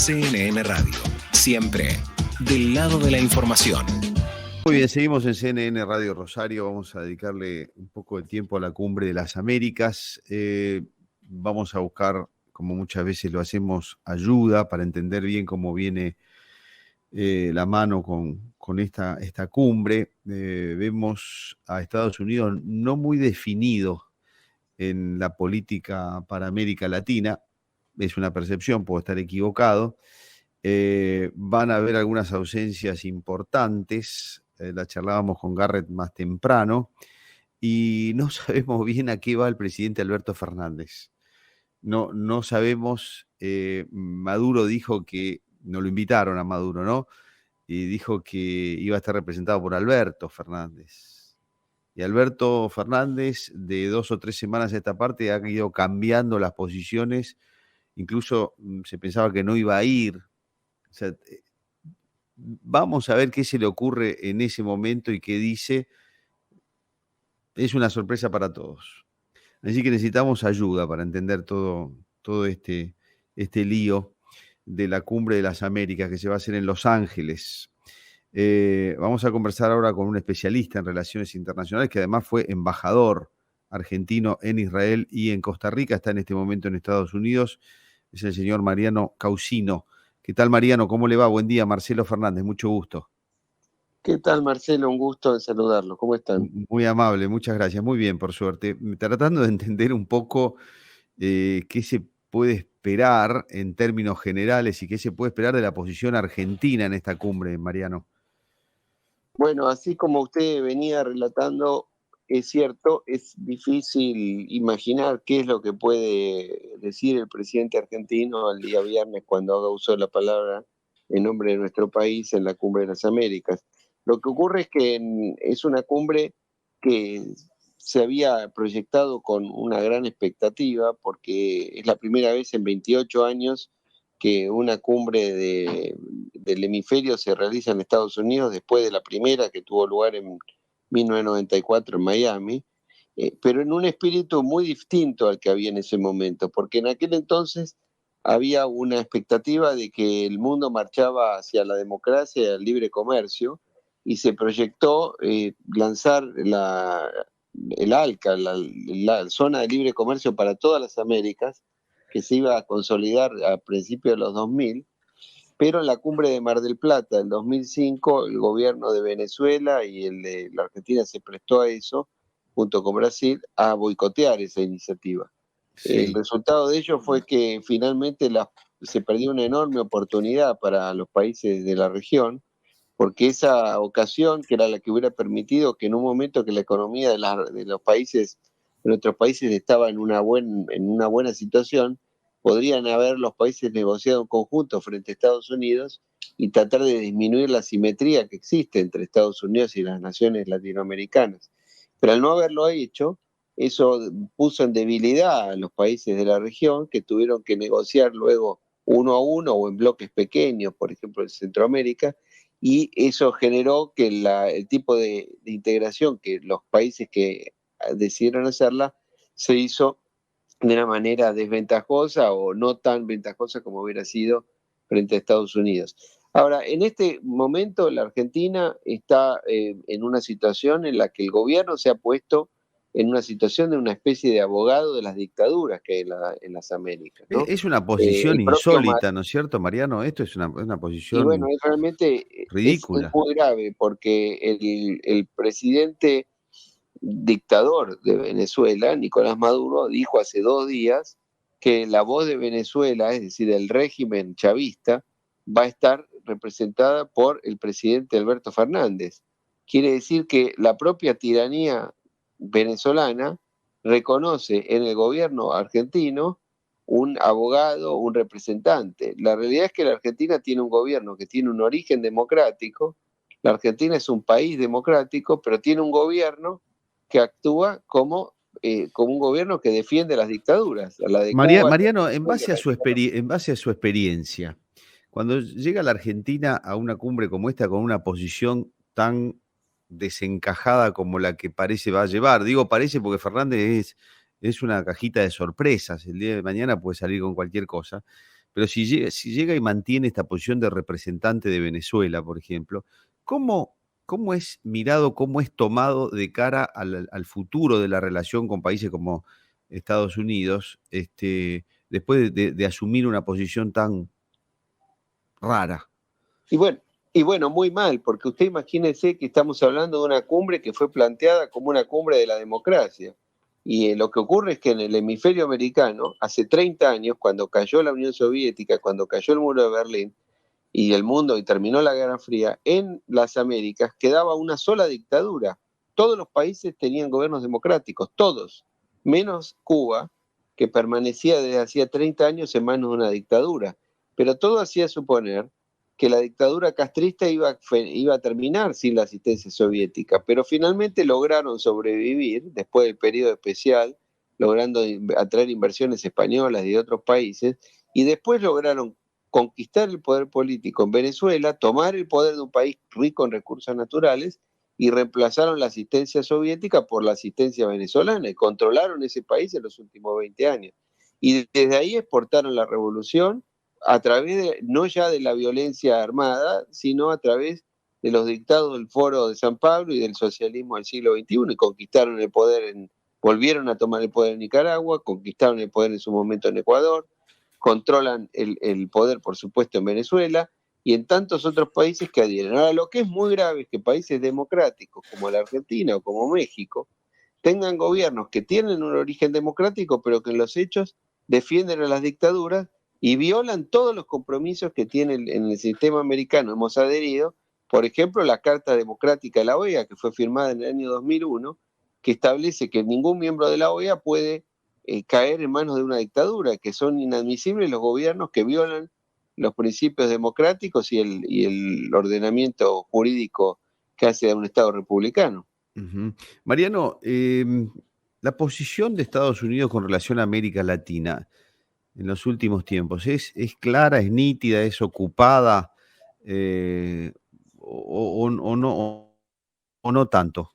CNN Radio, siempre del lado de la información. Muy bien, seguimos en CNN Radio Rosario. Vamos a dedicarle un poco de tiempo a la Cumbre de las Américas. Vamos a buscar, como muchas veces lo hacemos, ayuda para entender bien cómo viene la mano con esta cumbre. Vemos a Estados Unidos no muy definido en la política para América Latina. Es una percepción, puedo estar equivocado. Van a haber algunas ausencias importantes. La charlábamos con Garrett más temprano, y no sabemos bien a qué va el presidente Alberto Fernández. No sabemos, Maduro dijo que, no lo invitaron a Maduro, ¿no? Y dijo que iba a estar representado por Alberto Fernández. Y Alberto Fernández, de 2 o 3 semanas a esta parte, ha ido cambiando las posiciones. Incluso se pensaba que no iba a ir. O sea, vamos a ver qué se le ocurre en ese momento y qué dice. Es una sorpresa para todos. Así que necesitamos ayuda para entender todo este lío de la Cumbre de las Américas que se va a hacer en Los Ángeles. Vamos a conversar ahora con un especialista en relaciones internacionales que además fue embajador argentino en Israel y en Costa Rica. Está en este momento en Estados Unidos. Es el señor Mariano Causino. ¿Qué tal, Mariano? ¿Cómo le va? Buen día. Marcelo Fernández, mucho gusto. ¿Qué tal, Marcelo? Un gusto de saludarlo. ¿Cómo están? Muy amable, muchas gracias. Muy bien, por suerte. Tratando de entender un poco qué se puede esperar en términos generales y qué se puede esperar de la posición argentina en esta cumbre, Mariano. Bueno, así como usted venía relatando, es cierto, es difícil imaginar qué es lo que puede decir el presidente argentino el día viernes cuando haga uso de la palabra en nombre de nuestro país en la Cumbre de las Américas. Lo que ocurre es que es una cumbre que se había proyectado con una gran expectativa porque es la primera vez en 28 años que una cumbre del hemisferio se realiza en Estados Unidos después de la primera que tuvo lugar en 1994 en Miami, pero en un espíritu muy distinto al que había en ese momento, porque en aquel entonces había una expectativa de que el mundo marchaba hacia la democracia y el libre comercio, y se proyectó lanzar el ALCA, la zona de libre comercio para todas las Américas, que se iba a consolidar a principios de los 2000, pero en la cumbre de Mar del Plata del 2005 el gobierno de Venezuela y el de la Argentina se prestó a eso, junto con Brasil, a boicotear esa iniciativa. Sí. El resultado de ello fue que finalmente se perdió una enorme oportunidad para los países de la región, porque esa ocasión, que era la que hubiera permitido que en un momento que la economía de los países, de nuestros países estaba en una buena situación, podrían haber los países negociado en conjunto frente a Estados Unidos y tratar de disminuir la asimetría que existe entre Estados Unidos y las naciones latinoamericanas. Pero al no haberlo hecho, eso puso en debilidad a los países de la región, que tuvieron que negociar luego uno a uno o en bloques pequeños, por ejemplo en Centroamérica, y eso generó que el tipo de integración que los países que decidieron hacerla se hizo de una manera desventajosa o no tan ventajosa como hubiera sido frente a Estados Unidos. Ahora, en este momento la Argentina está en una situación en la que el gobierno se ha puesto en una situación de una especie de abogado de las dictaduras que hay en las Américas, ¿no? Es una posición insólita, ¿no es cierto, Mariano? Esto es una posición y bueno, realmente ridícula. es muy grave porque el presidente dictador de Venezuela, Nicolás Maduro, dijo hace 2 días que la voz de Venezuela, es decir, el régimen chavista, va a estar representada por el presidente Alberto Fernández. Quiere decir que la propia tiranía venezolana reconoce en el gobierno argentino un abogado, un representante. La realidad es que la Argentina tiene un gobierno que tiene un origen democrático, la Argentina es un país democrático, pero tiene un gobierno que actúa como un gobierno que defiende las dictaduras. A la de Cuba, Mariano, en base a su experiencia, cuando llega la Argentina a una cumbre como esta con una posición tan desencajada como la que parece va a llevar, digo parece porque Fernández es una cajita de sorpresas, el día de mañana puede salir con cualquier cosa, pero si llega y mantiene esta posición de representante de Venezuela, por ejemplo, ¿cómo es mirado, cómo es tomado de cara al futuro de la relación con países como Estados Unidos, después de asumir una posición tan rara? Y bueno, y bueno, muy mal, porque usted imagínese que estamos hablando de una cumbre que fue planteada como una cumbre de la democracia. Y lo que ocurre es que en el hemisferio americano, hace 30 años, cuando cayó la Unión Soviética, cuando cayó el muro de Berlín y el mundo y terminó la Guerra Fría, en las Américas quedaba una sola dictadura. Todos los países tenían gobiernos democráticos, todos, menos Cuba, que permanecía desde hacía 30 años en manos de una dictadura. Pero todo hacía suponer que la dictadura castrista iba a terminar sin la asistencia soviética, pero finalmente lograron sobrevivir después del periodo especial, logrando atraer inversiones españolas y de otros países, y después lograron conquistar el poder político en Venezuela, tomar el poder de un país rico en recursos naturales y reemplazaron la asistencia soviética por la asistencia venezolana y controlaron ese país en los últimos 20 años. Y desde ahí exportaron la revolución a través de, no ya de la violencia armada, sino a través de los dictados del Foro de San Pablo y del socialismo del siglo XXI, y conquistaron el poder, volvieron a tomar el poder en Nicaragua, conquistaron el poder en su momento en Ecuador, controlan el poder, por supuesto, en Venezuela y en tantos otros países que adhieren. Ahora, lo que es muy grave es que países democráticos como la Argentina o como México tengan gobiernos que tienen un origen democrático, pero que en los hechos defienden a las dictaduras y violan todos los compromisos que tiene en el sistema americano. Hemos adherido, por ejemplo, la Carta Democrática de la OEA, que fue firmada en el año 2001, que establece que ningún miembro de la OEA puede caer en manos de una dictadura, que son inadmisibles los gobiernos que violan los principios democráticos y el ordenamiento jurídico que hace a un Estado republicano. Uh-huh. Mariano, la posición de Estados Unidos con relación a América Latina en los últimos tiempos, ¿es clara, es nítida, es ocupada o no tanto?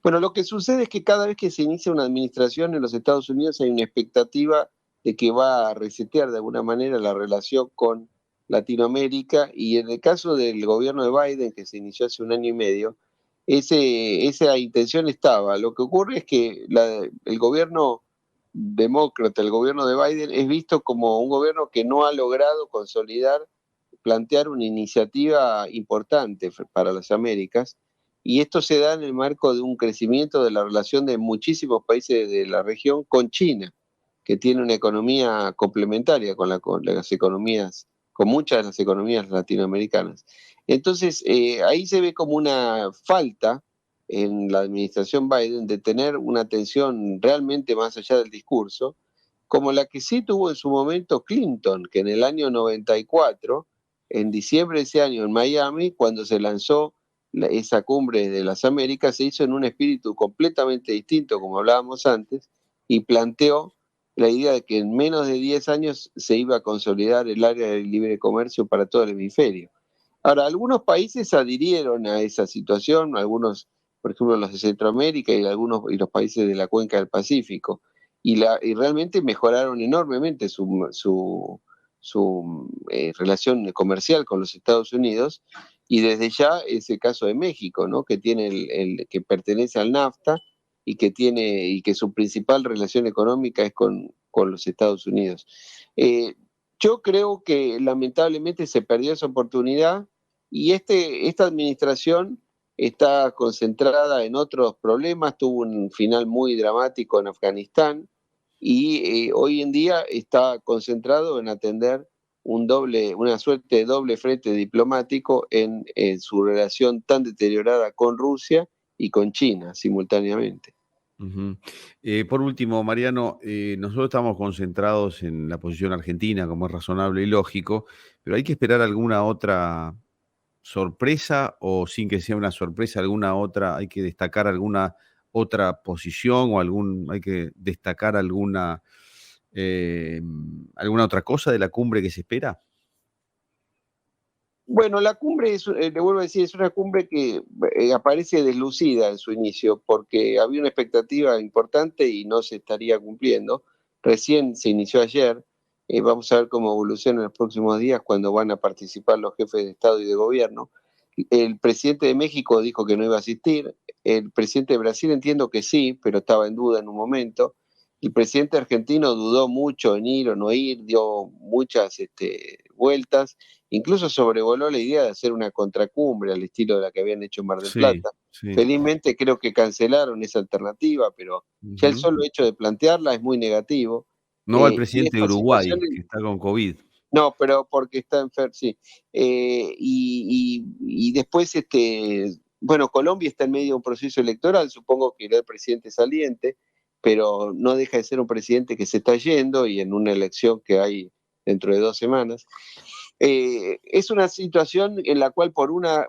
Bueno, lo que sucede es que cada vez que se inicia una administración en los Estados Unidos hay una expectativa de que va a resetear de alguna manera la relación con Latinoamérica, y en el caso del gobierno de Biden, que se inició hace un año y medio, esa intención estaba. Lo que ocurre es que el gobierno demócrata, el gobierno de Biden, es visto como un gobierno que no ha logrado consolidar, plantear una iniciativa importante para las Américas, y esto se da en el marco de un crecimiento de la relación de muchísimos países de la región con China, que tiene una economía complementaria con las economías, con muchas de las economías latinoamericanas. Entonces, ahí se ve como una falta en la administración Biden de tener una atención realmente más allá del discurso, como la que sí tuvo en su momento Clinton, que en el año 94, en diciembre de ese año en Miami, cuando se lanzó esa cumbre de las Américas, se hizo en un espíritu completamente distinto, como hablábamos antes, y planteó la idea de que en menos de 10 años se iba a consolidar el área del libre comercio para todo el hemisferio. Ahora, algunos países adhirieron a esa situación, algunos, por ejemplo, los de Centroamérica y los países de la cuenca del Pacífico, y realmente mejoraron enormemente su relación comercial con los Estados Unidos, y desde ya es el caso de México, ¿no? Que que pertenece al NAFTA y que su principal relación económica es con los Estados Unidos. Yo creo que lamentablemente se perdió esa oportunidad, y esta administración está concentrada en otros problemas, tuvo un final muy dramático en Afganistán, y hoy en día está concentrado en atender una suerte de doble frente diplomático en su relación tan deteriorada con Rusia y con China simultáneamente. Uh-huh. Por último, Mariano, nosotros estamos concentrados en la posición argentina, como es razonable y lógico, pero hay que esperar alguna otra sorpresa, o sin que sea una sorpresa, alguna otra, hay que destacar alguna otra posición, o hay que destacar alguna otra cosa de la cumbre que se espera. Bueno, la cumbre, le vuelvo a decir, es una cumbre que aparece deslucida en su inicio, porque había una expectativa importante y no se estaría cumpliendo. Recién se inició ayer. Vamos a ver cómo evoluciona en los próximos días cuando van a participar los jefes de Estado y de Gobierno. El presidente de México dijo que no iba a asistir. El presidente de Brasil entiendo que sí, pero estaba en duda en un momento. El presidente argentino dudó mucho en ir o no ir, dio muchas vueltas, incluso sobrevoló la idea de hacer una contracumbre al estilo de la que habían hecho en Mar del Sí, Plata. sí. Felizmente creo que cancelaron esa alternativa, pero ya el solo hecho de plantearla es muy negativo. No va el Y presidente de esta Uruguay, situación, que está con COVID. no, pero porque está enfermo, sí. Y después, bueno, Colombia está en medio de un proceso electoral, supongo que irá el presidente saliente, pero no deja de ser un presidente que se está yendo y en una elección que hay dentro de 2 semanas. Es una situación en la cual por una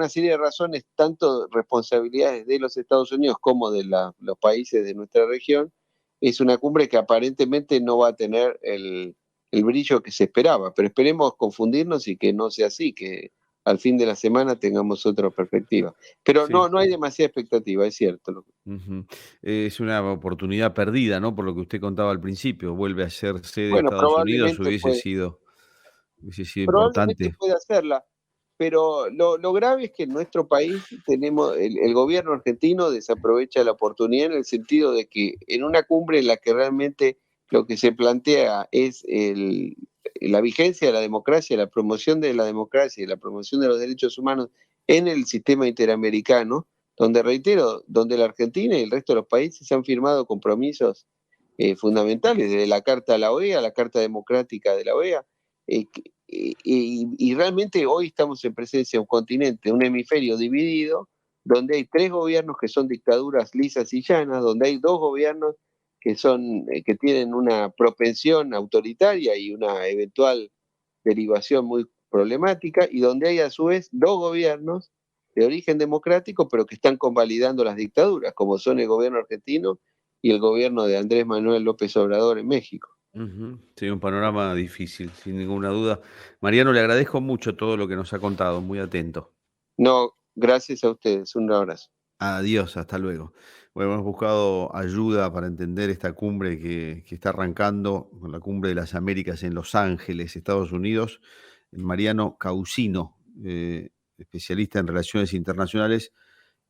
serie de razones, tanto responsabilidades de los Estados Unidos como de los países de nuestra región, es una cumbre que aparentemente no va a tener el brillo que se esperaba, pero esperemos confundirnos y que no sea así, que al fin de la semana tengamos otra perspectiva. Pero Sí. no hay demasiada expectativa, es cierto. Ujú. Es una oportunidad perdida, ¿no? Por lo que usted contaba al principio. Vuelve a ser sede Bueno, Estados Unidos, hubiese sido probablemente importante. pueda hacerla, pero lo grave es que en nuestro país tenemos, el gobierno argentino desaprovecha la oportunidad en el sentido de que en una cumbre en la que realmente lo que se plantea es la vigencia de la democracia, la promoción de la democracia y la promoción de los derechos humanos en el sistema interamericano, donde reitero, donde la Argentina y el resto de los países han firmado compromisos fundamentales, desde la Carta a la OEA, la Carta Democrática de la OEA, y realmente hoy estamos en presencia de un continente, un hemisferio dividido, donde hay 3 gobiernos que son dictaduras lisas y llanas, donde hay 2 gobiernos que tienen una propensión autoritaria y una eventual derivación muy problemática, y donde hay a su vez 2 gobiernos de origen democrático, pero que están convalidando las dictaduras, como son el gobierno argentino y el gobierno de Andrés Manuel López Obrador en México. Ujú. Sí, un panorama difícil, sin ninguna duda. Mariano, le agradezco mucho todo lo que nos ha contado, muy atento. No, gracias a ustedes, un abrazo. Adiós, hasta luego. Bueno, hemos buscado ayuda para entender esta cumbre que está arrancando, con la Cumbre de las Américas en Los Ángeles, Estados Unidos. Mariano Causino, especialista en relaciones internacionales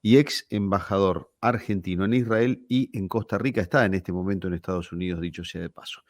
y ex embajador argentino en Israel y en Costa Rica. Está en este momento en Estados Unidos, dicho sea de paso.